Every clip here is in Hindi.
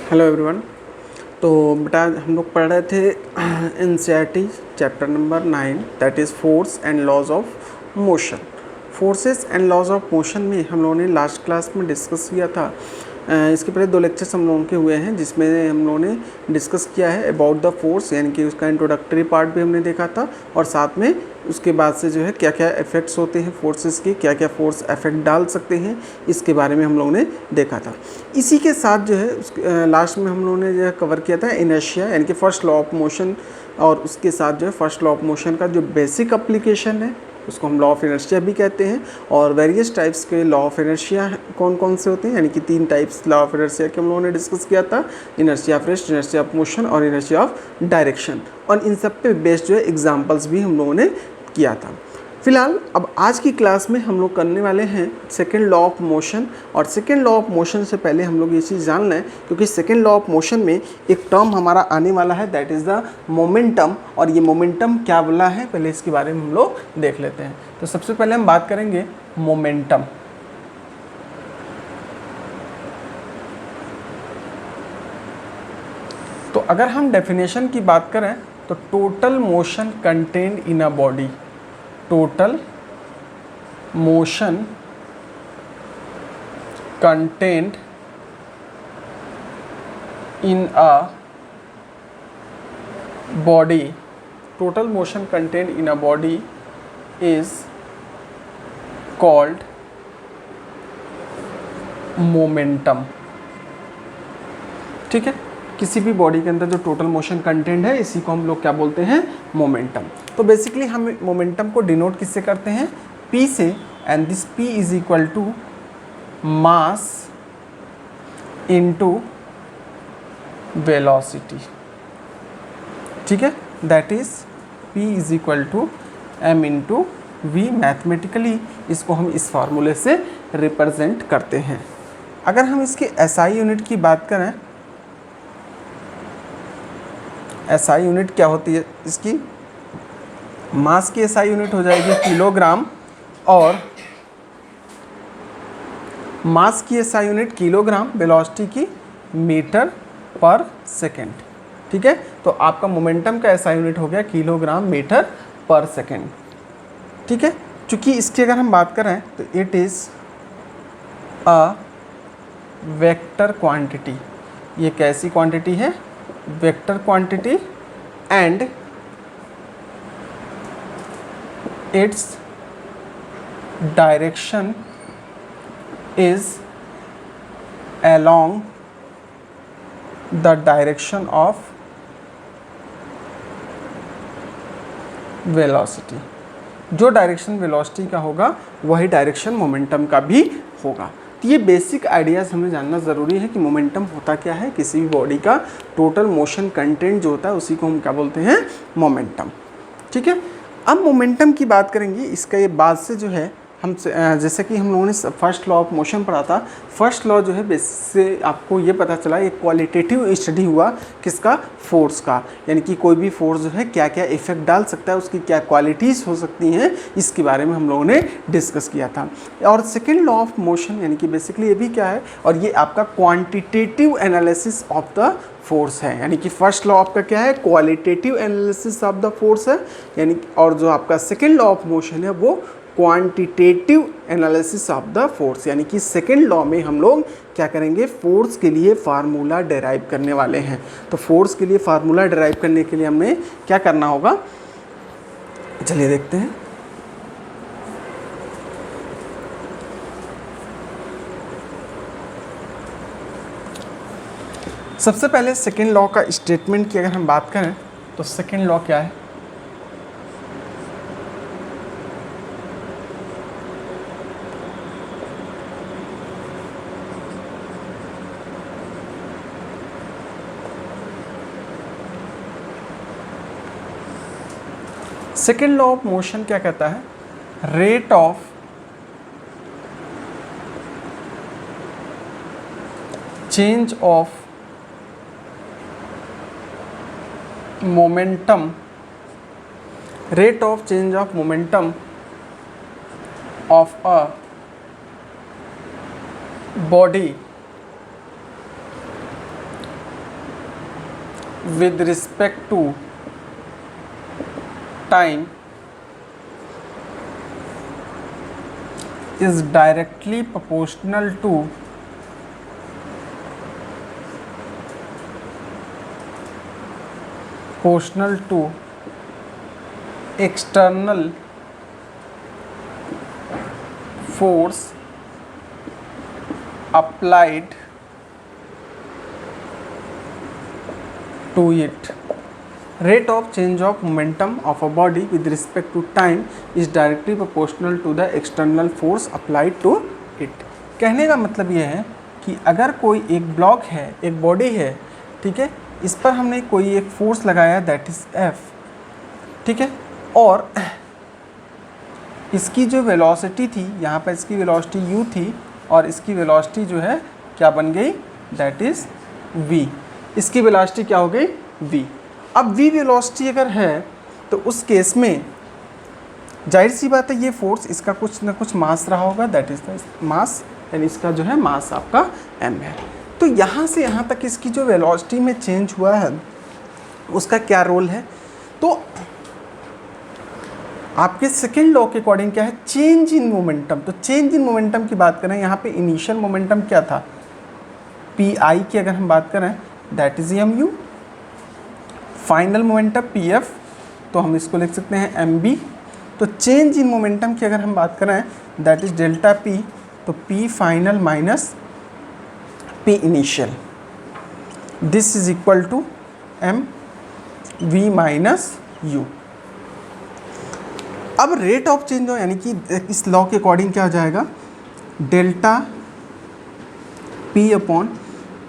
Hello everyone. तो बेटा हम लोग पढ़ रहे थे NCERT chapter number 9 that is force and laws of motion. Forces and laws of motion में हम लोगों ने लास्ट क्लास में डिस्कस किया था। इसके पहले 2 लेक्चर्स हम लोगों के हुए हैं जिसमें हम लोगों ने डिस्कस किया है अबाउट द फोर्स, यानी कि उसका इंट्रोडक्टरी पार्ट भी हमने देखा था और साथ में उसके बाद से जो है क्या क्या इफ़ेक्ट्स होते हैं फोर्सेस के, क्या क्या फोर्स इफेक्ट डाल सकते हैं, इसके बारे में हम लोगों ने देखा था। इसी के साथ जो है लास्ट में हम लोगों ने जो है कवर किया था इनर्शिया, यानी कि फर्स्ट लॉ ऑफ मोशन, और उसके साथ जो है फर्स्ट लॉ ऑफ मोशन का जो बेसिक एप्लीकेशन है उसको हम लॉ ऑफ इनर्शिया भी कहते हैं। और वेरियस टाइप्स के लॉ ऑफ इनर्शिया कौन कौन से होते हैं, यानी कि 3 टाइप्स लॉ ऑफ इनर्शिया के हम लोगों ने डिस्कस किया था, inertia of rest, inertia of motion और इनर्शिया ऑफ डायरेक्शन। और इन सब पे बेस्ड जो है एग्जांपल्स भी हम लोगों ने किया था। फिलहाल अब आज की क्लास में हम लोग करने वाले हैं सेकेंड लॉ ऑफ मोशन। और सेकेंड लॉ ऑफ मोशन से पहले हम लोग ये चीज़ जान लें, क्योंकि सेकेंड लॉ ऑफ मोशन में एक टर्म हमारा आने वाला है दैट इज़ द मोमेंटम। और ये मोमेंटम क्या बोला है पहले इसके बारे में हम लोग देख लेते हैं। तो सबसे पहले हम बात करेंगे मोमेंटम। तो अगर हम डेफिनेशन की बात करें तो total motion contained in a body, total motion contained in a body, total motion contained in a body is called momentum। ठीक है, किसी भी बॉडी के अंदर जो टोटल मोशन कंटेंट है इसी को हम लोग क्या बोलते हैं, मोमेंटम। तो बेसिकली हम मोमेंटम को डिनोट किससे करते हैं, P से, and this P is equal to mass into velocity. ठीक है, that is P is equal to m into V. Mathematically इसको हम इस फार्मूले से रिप्रेजेंट करते हैं। अगर हम इसके SI यूनिट की बात करें, SI यूनिट क्या होती है इसकी, मास की SI यूनिट हो जाएगी किलोग्राम, और मास की SI यूनिट किलोग्राम, वेलोसिटी की मीटर पर सेकेंड। ठीक है, तो आपका मोमेंटम का SI यूनिट हो गया किलोग्राम मीटर पर सेकेंड। ठीक है, चूँकि इसकी अगर हम बात करें तो it is a vector quantity. ये कैसी क्वांटिटी है, vector quantity, and its direction is along the direction of velocity। जो डायरेक्शन वेलोसिटी का होगा वही डायरेक्शन मोमेंटम का भी होगा। तो ये बेसिक आइडियाज़ हमें जानना ज़रूरी है कि मोमेंटम होता क्या है, किसी भी बॉडी का टोटल मोशन कंटेंट जो होता है उसी को हम क्या बोलते हैं, मोमेंटम। ठीक है, अब मोमेंटम की बात करेंगे। इसका ये बाद से जो है हम जैसे कि हम लोगों ने फर्स्ट लॉ ऑफ मोशन पढ़ा था, फर्स्ट लॉ जो है बेसिस से आपको ये पता चला, एक क्वालिटेटिव स्टडी हुआ किसका, फोर्स का, यानी कि कोई भी फोर्स जो है क्या क्या इफेक्ट डाल सकता है, उसकी क्या क्वालिटीज़ हो सकती हैं, इसके बारे में हम लोगों ने डिस्कस किया था। और सेकेंड लॉ ऑफ मोशन यानी कि बेसिकली ये भी क्या है, और ये आपका quantitative analysis of the force है। यानी कि फर्स्ट लॉ आपका क्या है, qualitative analysis of the force है, यानी और जो आपका सेकेंड लॉ ऑफ मोशन है वो quantitative analysis of the force. यानी कि सेकेंड लॉ में हम लोग क्या करेंगे, फोर्स के लिए फार्मूला डेराइव करने वाले हैं। तो फोर्स के लिए फार्मूला डेराइव करने के लिए हमें क्या करना होगा, चलिए देखते हैं। सबसे पहले सेकेंड लॉ का स्टेटमेंट की अगर हम बात करें तो सेकेंड लॉ क्या है, सेकेंड लॉ ऑफ मोशन क्या कहता है, rate of change of momentum, rate of change of momentum of a body with respect to time is directly proportional to external force applied to it. Rate of change of momentum of a body with respect to time is directly proportional to the external force applied to it. कहने का मतलब ये है कि अगर कोई एक ब्लॉक है, एक बॉडी है, ठीक है, इस पर हमने कोई एक फोर्स लगाया दैट इज F, ठीक है, और इसकी जो वेलोसिटी थी, यहाँ पर इसकी वेलोसिटी u थी और इसकी वेलोसिटी जो है क्या बन गई, दैट इज v। इसकी वेलोसिटी क्या हो गई, v। अब v वेलोसिटी अगर है तो उस केस में जाहिर सी बात है ये फोर्स इसका कुछ ना कुछ मास रहा होगा, दैट इज द मास, यानी इसका जो है मास आपका m है। तो यहाँ से यहाँ तक इसकी जो वेलोसिटी में चेंज हुआ है उसका क्या रोल है, तो आपके सेकेंड लॉ के अकॉर्डिंग क्या है, चेंज इन मोमेंटम। तो चेंज इन मोमेंटम की बात करें, यहाँ पे इनिशियल मोमेंटम क्या था, पी आई की अगर हम बात करें that is M U, final momentum P F, तो हम इसको लिख सकते हैं एम बी। तो चेंज इन मोमेंटम की अगर हम बात करें दैट इज डेल्टा पी, तो P final minus P initial, this is equal to M V minus U. अब रेट ऑफ चेंज हो, यानी कि इस लॉ के अकॉर्डिंग क्या हो जाएगा, delta P upon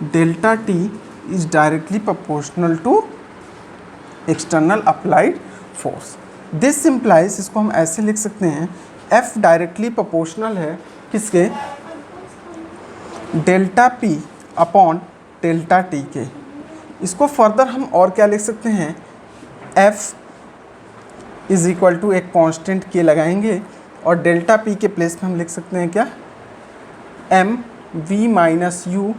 delta T is directly proportional to external applied force. This implies, इसको हम ऐसे लिख सकते हैं, एफ डायरेक्टली प्रोपोर्शनल है किसके, delta P upon delta T के। इसको फर्दर हम और क्या लिख सकते हैं, एफ इज इक्वल टू एक कांस्टेंट के लगाएंगे और डेल्टा पी के प्लेस में हम लिख सकते हैं क्या, M V minus U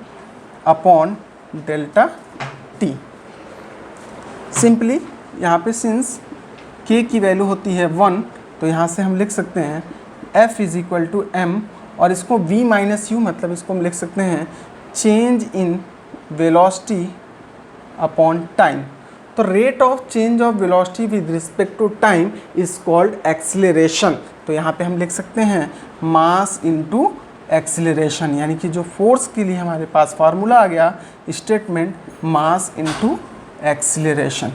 upon delta T. Simply यहाँ पे सिंस के की वैल्यू होती है 1, तो यहाँ से हम लिख सकते हैं F is equal to M, और इसको v माइनस यू मतलब इसको हम लिख सकते हैं change in velocity upon time. तो rate of change of velocity with respect to time is called acceleration. तो यहाँ पे हम लिख सकते हैं मास इनटू एक्सीलरेशन, यानी कि जो फोर्स के लिए हमारे पास फार्मूला आ गया स्टेटमेंट, मास इनटू एक्सीलरेशन।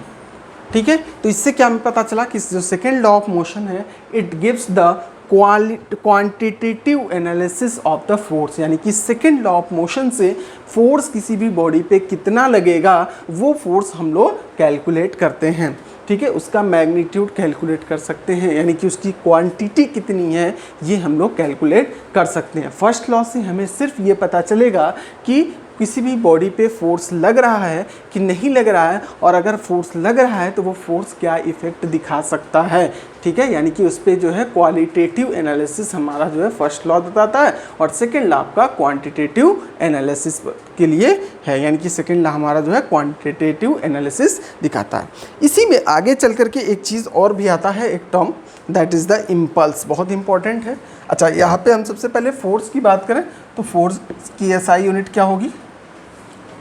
ठीक है, तो इससे क्या हमें पता चला कि जो सेकेंड लॉ ऑफ मोशन है it gives the quantitative analysis of the force, यानी कि सेकेंड लॉ ऑफ मोशन से फोर्स किसी भी बॉडी पे कितना लगेगा वो फोर्स हम लोग कैलकुलेट करते हैं। ठीक है, उसका मैग्नीट्यूड कैलकुलेट कर सकते हैं, यानी कि उसकी क्वांटिटी कितनी है ये हम लोग कैलकुलेट कर सकते हैं। फर्स्ट लॉ से हमें सिर्फ ये पता चलेगा कि किसी भी बॉडी पे फोर्स लग रहा है कि नहीं लग रहा है, और अगर फोर्स लग रहा है तो वो फोर्स क्या इफ़ेक्ट दिखा सकता है। ठीक है, यानी कि उस पर जो है क्वालिटेटिव एनालिसिस हमारा जो है फर्स्ट लॉ बताता है, और सेकेंड लॉ आपका क्वांटिटेटिव एनालिसिस के लिए है, यानी कि सेकेंड लॉ हमारा जो है क्वांटिटेटिव एनालिसिस दिखाता है। इसी में आगे चल करके एक चीज़ और भी आता है, एक term that is the impulse, बहुत इंपॉर्टेंट है। अच्छा, यहाँ पे हम सबसे पहले फोर्स की बात करें तो फोर्स की एसआई यूनिट क्या होगी,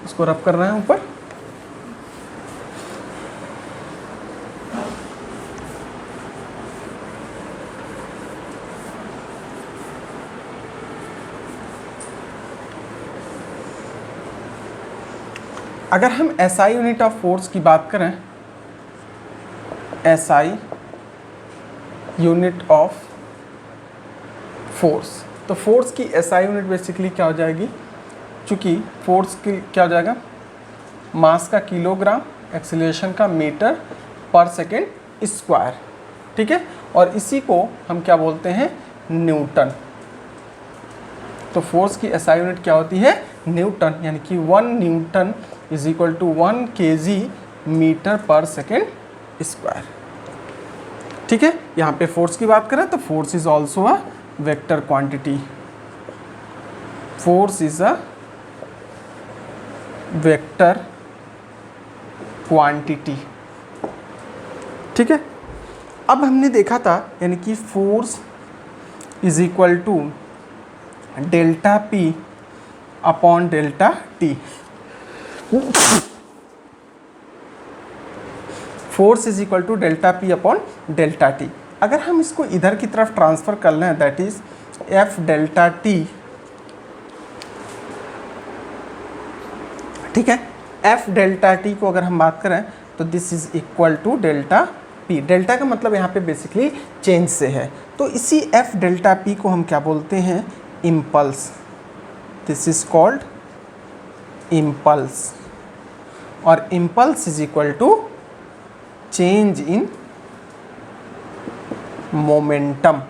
इसको रब कर रहे हैं ऊपर। अगर हम एसआई यूनिट ऑफ फोर्स की बात करें, एसआई यूनिट ऑफ फोर्स, तो फोर्स की एसआई यूनिट बेसिकली क्या हो जाएगी, चूँकि फोर्स की क्या हो जाएगा, मास का किलोग्राम, एक्सीलरेशन का मीटर पर सेकेंड स्क्वायर। ठीक है, और इसी को हम क्या बोलते हैं, न्यूटन। तो फोर्स की एसआई यूनिट क्या होती है, न्यूटन, यानी कि 1 newton is equal to 1 kg metre per second square. ठीक है, यहाँ पे फोर्स की बात करें तो force is also a vector quantity, force is a vector quantity. ठीक है, अब हमने देखा था यानी कि force is equal to delta P upon delta T. Force is equal to delta P upon delta T. अगर हम इसको इधर की तरफ ट्रांसफर कर लें, that is F delta T. ठीक है, एफ डेल्टा टी को अगर हम बात करें तो this is equal to delta P. Delta का मतलब यहाँ पे बेसिकली चेंज से है, तो इसी एफ डेल्टा पी को हम क्या बोलते हैं, impulse. This is called impulse, और impulse is equal to change in momentum.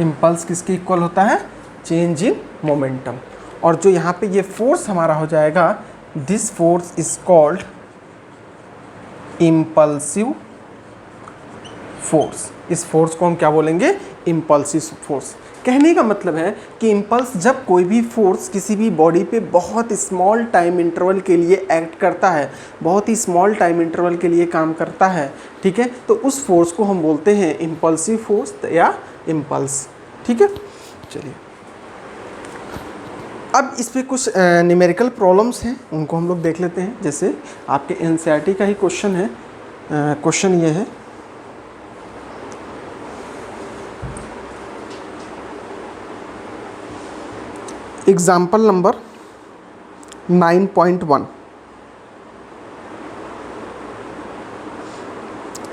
Impulse किसके इक्वल होता है, चेंज इन मोमेंटम। और जो यहाँ पे ये फोर्स हमारा हो जाएगा, this force is called impulsive force. इस फोर्स को हम क्या बोलेंगे, इम्पल्सिव फोर्स। कहने का मतलब है कि इम्पल्स, जब कोई भी फोर्स किसी भी बॉडी पे बहुत स्मॉल टाइम इंटरवल के लिए एक्ट करता है, बहुत ही स्मॉल टाइम इंटरवल के लिए काम करता है, ठीक है, तो उस फोर्स को हम बोलते हैं इम्पल्सिव फोर्स या इम्पल्स। ठीक है, चलिए अब इस पे कुछ न्यूमेरिकल प्रॉब्लम्स हैं, उनको हम लोग देख लेते हैं। जैसे आपके एनसीईआरटी का ही क्वेश्चन है। क्वेश्चन ये है, एग्जाम्पल नंबर 9.1।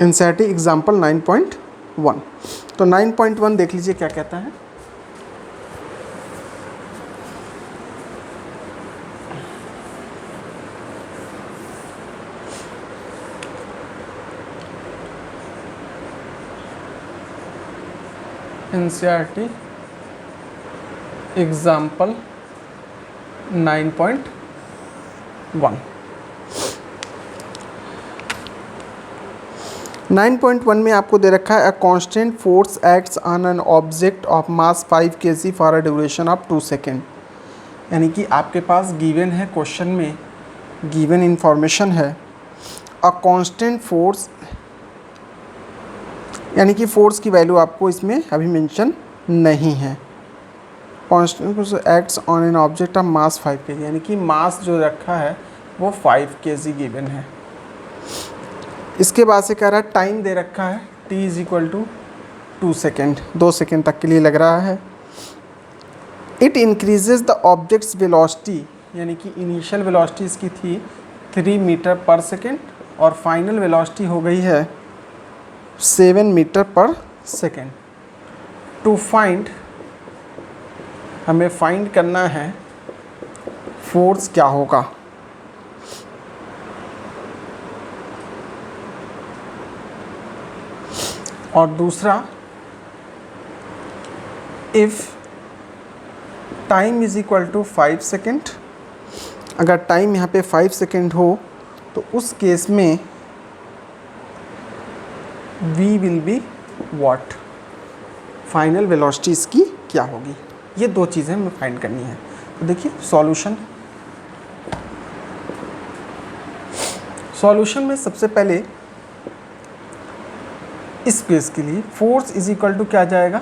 NCERT example 9.1। तो 9.1 देख लीजिए क्या कहता है। NCERT example 9.1। 9.1 में आपको दे रखा है, a constant force acts on an object of mass 5 kg for a duration of 2 second. यानी कि आपके पास गिवन है, क्वेश्चन में गिवन इंफॉर्मेशन है, अ कांस्टेंट फोर्स, यानी कि फोर्स की वैल्यू आपको इसमें अभी मेंशन नहीं है। Constant force acts on an object of mass 5 kg, यानी कि मास जो रखा है वो 5 kg गिवन है। इसके बाद से कह रहा है टाइम दे रखा है, t is equal to 2 second, 2 second तक के लिए लग रहा है। It increases the object's velocity, यानी कि इनिशियल वेलोसिटी इसकी थी 3 मीटर पर सेकेंड और फाइनल वेलोसिटी हो गई है 7 metre per second. To find, हमें फाइंड करना है फोर्स क्या होगा। और दूसरा, if time is equal to 5 second, अगर टाइम यहाँ पे 5 सेकेंड हो तो उस केस में v will be what, final velocity इसकी क्या होगी। ये दो चीज़ें हमें फाइंड करनी है। तो देखिए सॉल्यूशन में सबसे पहले इस केस के लिए फोर्स इज इक्वल टू क्या जाएगा,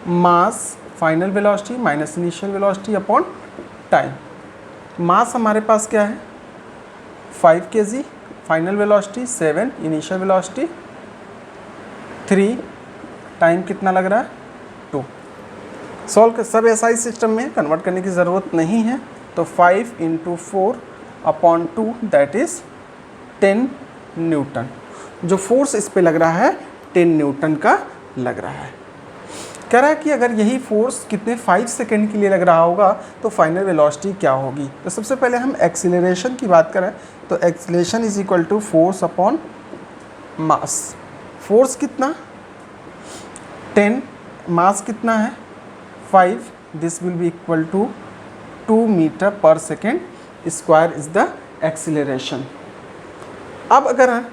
mass final velocity minus initial velocity upon time. Mass हमारे पास क्या है 5 kg, final velocity 7, initial velocity 3, time कितना लग रहा है 2। सॉल्व कर, सब एसआई सिस्टम में कन्वर्ट करने की ज़रूरत नहीं है। तो 5 × 4 अपॉन 2 दैट इज़ 10 न्यूटन। जो फोर्स इस पे लग रहा है 10 न्यूटन का लग रहा है। कह रहा है कि अगर यही फोर्स कितने 5 सेकेंड के लिए लग रहा होगा तो फाइनल वेलोसिटी क्या होगी। तो सबसे पहले हम एक्सीलरेशन की बात करें तो acceleration is equal to force upon mass. Force कितना 10, मास कितना है 5, this will be equal to 2 metre per second square is the acceleration. अब अगर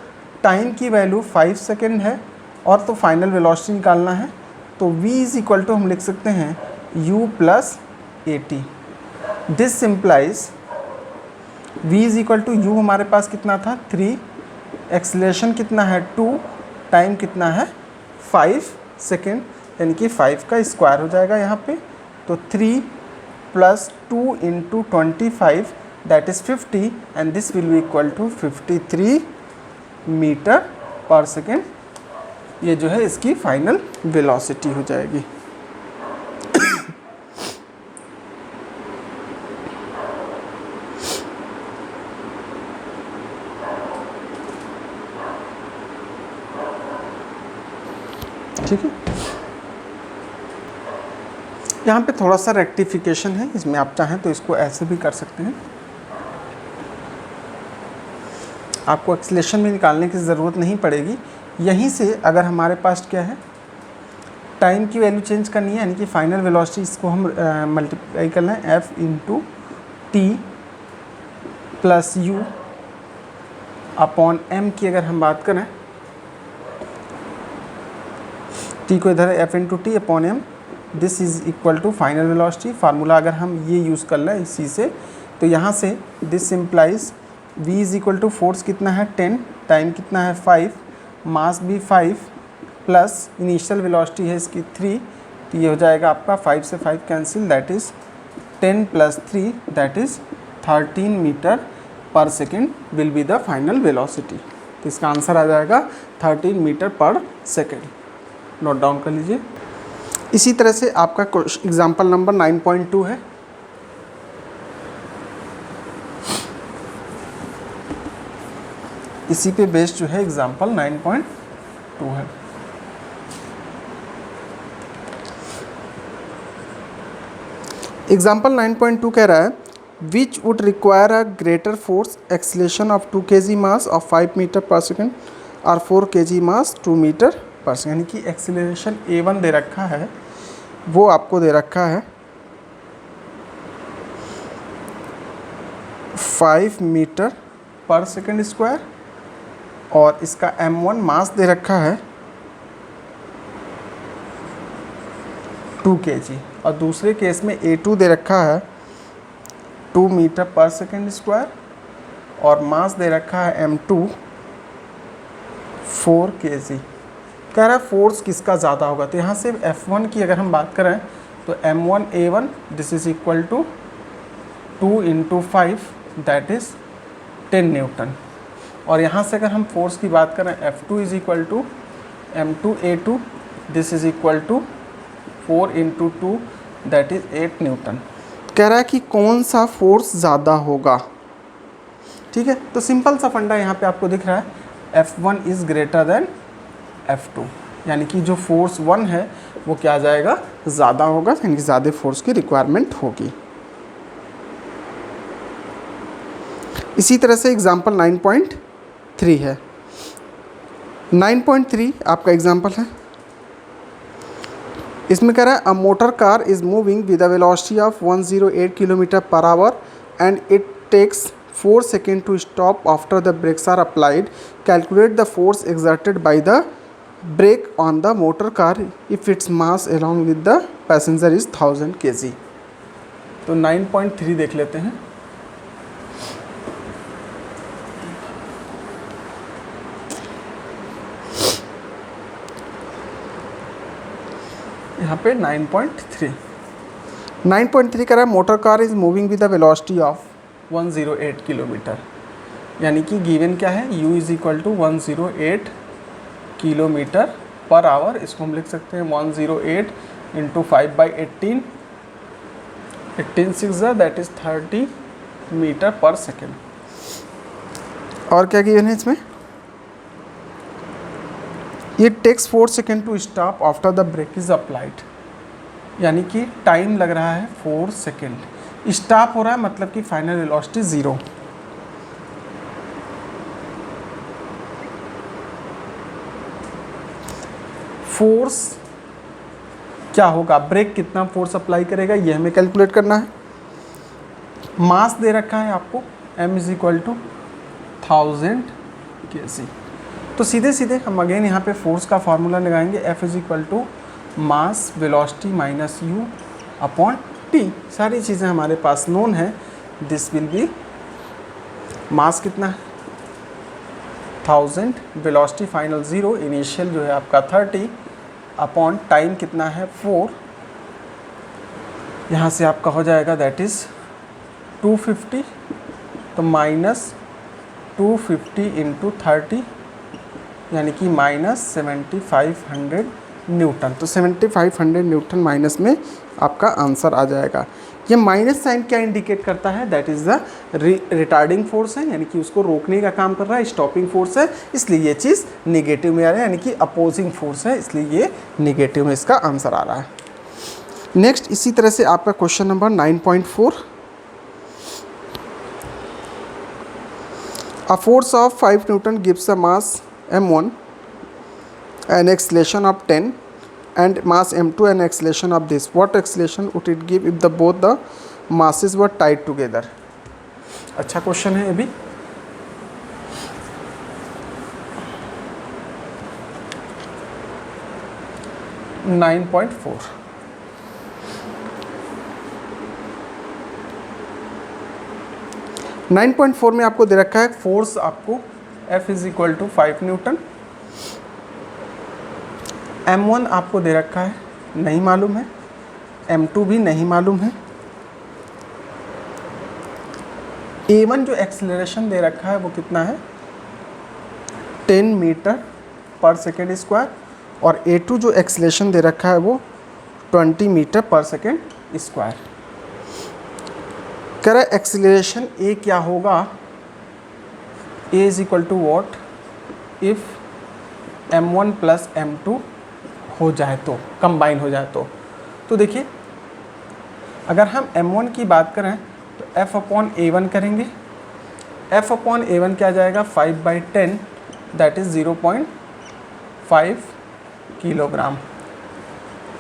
टाइम की वैल्यू 5 सेकेंड है और तो फाइनल वेलोसिटी निकालना है तो v इज इक्वल टू हम लिख सकते हैं u plus 80। This implies v is equal to u हमारे पास कितना था 3, एक्सीलरेशन कितना है 2, टाइम कितना है 5 सेकेंड, यानी कि 5 का स्क्वायर हो जाएगा यहाँ पे। तो 3 + 2 × 25 that is 50 and this will be equal to 53 metre per second. ये जो है इसकी फाइनल वेलोसिटी हो जाएगी। ठीक है, यहाँ पे थोड़ा सा रेक्टिफिकेशन है, इसमें आप चाहें तो इसको ऐसे भी कर सकते हैं। आपको एक्सीलरेशन में निकालने की ज़रूरत नहीं पड़ेगी। यहीं से अगर हमारे पास क्या है, टाइम की वैल्यू चेंज करनी है, यानी कि फाइनल वेलोसिटी, इसको हम मल्टीप्लाई करना है f × t + u upon m की अगर हम बात करें, t को इधर f × t upon m, this is equal to final velocity. Formula अगर हम ये यूज़ कर लें इसी से, तो यहाँ से this implies v is equal to force कितना है 10, टाइम कितना है 5, मास भी 5 प्लस इनिशियल वेलोसिटी है इसकी 3, तो ये हो जाएगा आपका 5 से 5 cancel, that is 10 + 3 that is 13 meter per second will be the final velocity. तो इसका आंसर आ जाएगा 13 meter per second. Note down कर लीजिए। इसी तरह से आपका एग्जाम्पल नंबर 9.2 है। इसी पे बेस्ड जो है एग्जाम्पल 9.2 है। एग्जाम्पल 9.2 कह रहा है which would require a greater force acceleration of 2 kg mass of 5 metre per second और 4 kg mass 2 metre per second. यानी कि एक्सीलरेशन a1 दे रखा है, वो आपको दे रखा है 5 मीटर पर सेकेंड स्क्वायर, और इसका m1 मास दे रखा है 2 kg, और दूसरे केस में a2 दे रखा है 2 मीटर पर सेकेंड स्क्वायर, और मास दे रखा है m2 4 kg। कह रहा है फोर्स किसका ज़्यादा होगा, तो यहाँ से F1 की अगर हम बात करें तो m1a1 this is equal to 2 × 5 that is 10 newton, और यहाँ से अगर हम फोर्स की बात करें F2 is equal to m2a2 this is equal to 4 × 2 that is 8 newton. कह रहा है कि कौन सा फोर्स ज़्यादा होगा। ठीक है, तो सिंपल सा फंडा यहाँ पे आपको दिख रहा है F1 is greater than F2, यानी कि जो फोर्स 1 है वो क्या आ जाएगा, ज़्यादा होगा, यानी कि ज़्यादा फोर्स की रिक्वायरमेंट होगी। इसी तरह से एग्जाम्पल 9.3 है। 9.3 आपका एग्जाम्पल है। इसमें कह रहा है a motor car is moving with a velocity of 108 km/h and it takes 4 seconds to stop after the brakes are applied. Calculate the force exerted by the brake on the motor car if its mass along with the passenger is 1000 kg। तो 9.3 देख लेते हैं। यहाँ पे 9.3 कह रहा है motor car is moving with the velocity of 108 kilometre, यानी कि गिवन क्या है u is equal to 108 km/h। इसको हम लिख सकते हैं 108 × 5/18, 18 6 that is 30 metre per second. और क्या गिवन है इसमें, ये takes 4 seconds to stop after the brake is applied, यानी कि टाइम लग रहा है 4 सेकेंड, स्टॉप हो रहा है मतलब कि फाइनल वेलोसिटी 0। फोर्स क्या होगा, ब्रेक कितना फोर्स अप्लाई करेगा ये हमें कैलकुलेट करना है। मास दे रखा है आपको m is equal to 1000 kg। तो सीधे सीधे हम अगेन यहाँ पे फोर्स का फार्मूला लगाएंगे, F is equal to mass velocity minus u upon t। सारी चीज़ें हमारे पास नोन है। दिस विल बी मास कितना है 1000, वेलोसिटी फाइनल 0, इनिशियल जो है आपका 30 अपॉन टाइम कितना है 4, यहाँ से आपका हो जाएगा दैट इज़ 250, तो माइनस 250 इंटू 30 यानी कि माइनस 7500 न्यूटन। तो 7500 न्यूटन माइनस में आपका आंसर आ जाएगा। ये माइनस साइन क्या इंडिकेट करता है, that is the retarding force है, यानी कि उसको रोकने का काम कर रहा है, स्टॉपिंग फोर्स है, इसलिए ये चीज़ निगेटिव में आ रहा है, यानी कि अपोजिंग फोर्स है, इसलिए ये निगेटिव में इसका आंसर आ रहा है। नेक्स्ट इसी तरह से आपका question number 9.4, a force of 5 Newton gives a mass m1 an acceleration of 10 and mass m2 an acceleration of this. What acceleration would it give if the both the masses were tied together? अच्छा क्वेश्चन है ये भी। नाइन पॉइंट फोर में आपको दे रखा है फोर्स आपको F is equal to 5 newton, M1 आपको दे रखा है नहीं मालूम है, M2 भी नहीं मालूम है, A1 जो एक्सेलरेशन दे रखा है वो कितना है 10 मीटर पर सेकेंड स्क्वायर, और A2 जो एक्सेलरेशन दे रखा है वो 20 मीटर पर सेकेंड स्क्वायर। कह रहा है एक्सेलरेशन A क्या होगा, A is equal to what if M1 plus M2 हो जाए तो, कंबाइन हो जाए तो देखिए अगर हम M1 की बात करें तो F अपॉन A1 करेंगे, F अपॉन A1 क्या जाएगा 5/10 दैट इज़ 0.5 किलोग्राम।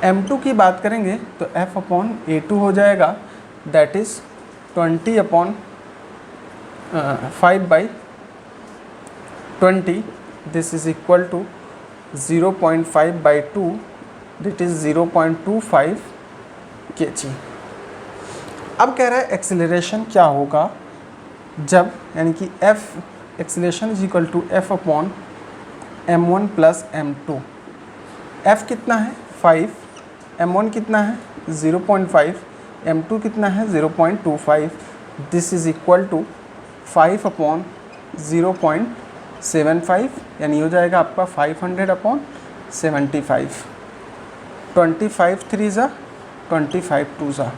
M2 की बात करेंगे तो F अपॉन A2 हो जाएगा that is 20 upon 5/20 this is equal to 0.5/2 that is 0.25 kg। अब कह रहा है एक्सेलरेशन क्या होगा जब, यानी कि F acceleration is equal to F upon M1 plus M2। F कितना है 5, M1 कितना है 0.5, M2 कितना है 0.25, this is equal to 5 upon 0.75 यानी हो जाएगा आपका 500 अपॉन 75, 25 3 ज़ा 25 2 ज़ा,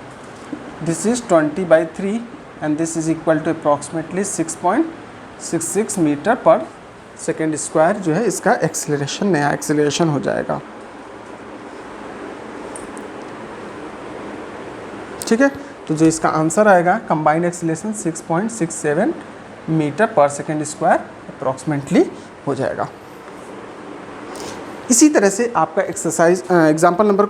this is 20/3 and this is equal to approximately 6.66 metre per second square जो है इसका एक्सेलरेशन, नया एक्सेलरेशन हो जाएगा। ठीक है, तो जो इसका आंसर आएगा combined acceleration 6.67 metre per second square approximately हो जाएगा। इसी तरह से आपका एक्सरसाइज एग्जाम्पल नंबर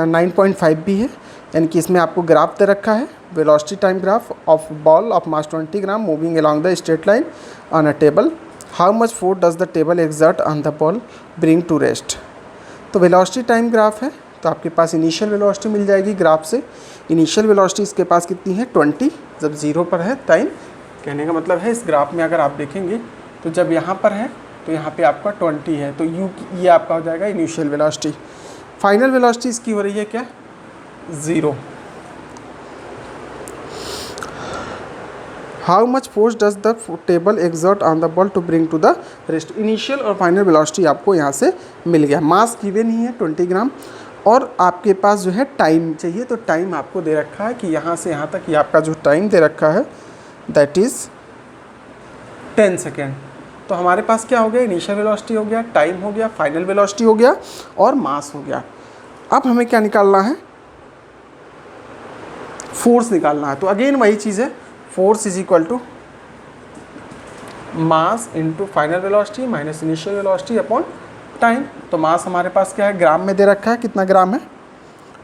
9.5 भी है, यानी कि इसमें आपको ग्राफ दे रखा है, velocity time graph of ball of mass 20 gram moving along the straight line on a table, how much force does the table exert on the ball bring to rest. तो वेलोसिटी टाइम ग्राफ है, तो आपके पास इनिशियल वेलोसिटी मिल जाएगी ग्राफ से। इनिशियल वेलोसिटी इसके पास कितनी है 20, जब 0 पर है टाइम, कहने का मतलब है इस ग्राफ में अगर आप देखेंगे तो जब यहाँ पर है तो यहाँ पे आपका 20 है, तो ये आपका हो जाएगा इनिशियल वेलोसिटी। फाइनल वेलोसिटी इसकी हो रही है क्या 0। How much force does the table exert on the ball to bring to the rest. Initial और फाइनल वेलोसिटी आपको यहाँ से मिल गया। मास गिवन ही है 20 ग्राम, और आपके पास जो है टाइम चाहिए, तो टाइम आपको दे रखा है कि यहाँ से यहाँ तक ये आपका जो टाइम दे रखा है दैट इज़ 10 सेकेंड। तो हमारे पास क्या हो गया, इनिशियल वेलोसिटी हो गया, टाइम हो गया, फाइनल वेलोसिटी हो गया और मास हो गया। अब हमें क्या निकालना है, फोर्स निकालना है। तो अगेन वही चीज़ है, force is equal to mass into final velocity minus initial velocity upon time. तो मास हमारे पास क्या है, ग्राम में दे रखा है, कितना ग्राम है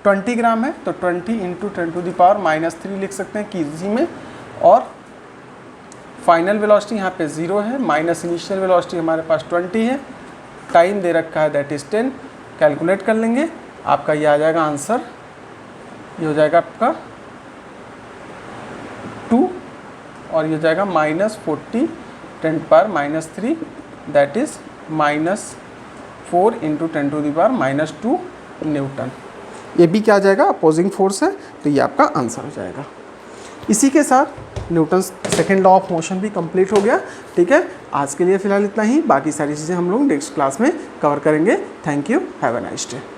20 ग्राम है, तो 20 इंटू 10⁻³ लिख सकते हैं केजी में, और फाइनल वेलोसिटी यहाँ पे 0 है, माइनस इनिशियल वेलोसिटी हमारे पास 20 है, टाइम दे रखा है दैट इज़ 10। कैलकुलेट कर लेंगे, आपका ये आ जाएगा आंसर, ये हो जाएगा आपका 2 और ये जाएगा -40 10⁻³ दैट इज़ -4 × 10⁻²⁰ न्यूटन। ये भी क्या आ जाएगा, अपोजिंग फोर्स है, तो ये आपका आंसर हो जाएगा। इसी के साथ Newton second law of motion भी कंप्लीट हो गया। ठीक है, आज के लिए फ़िलहाल इतना ही, बाकी सारी चीज़ें हम लोग नेक्स्ट क्लास में कवर करेंगे। Thank you, have a nice day.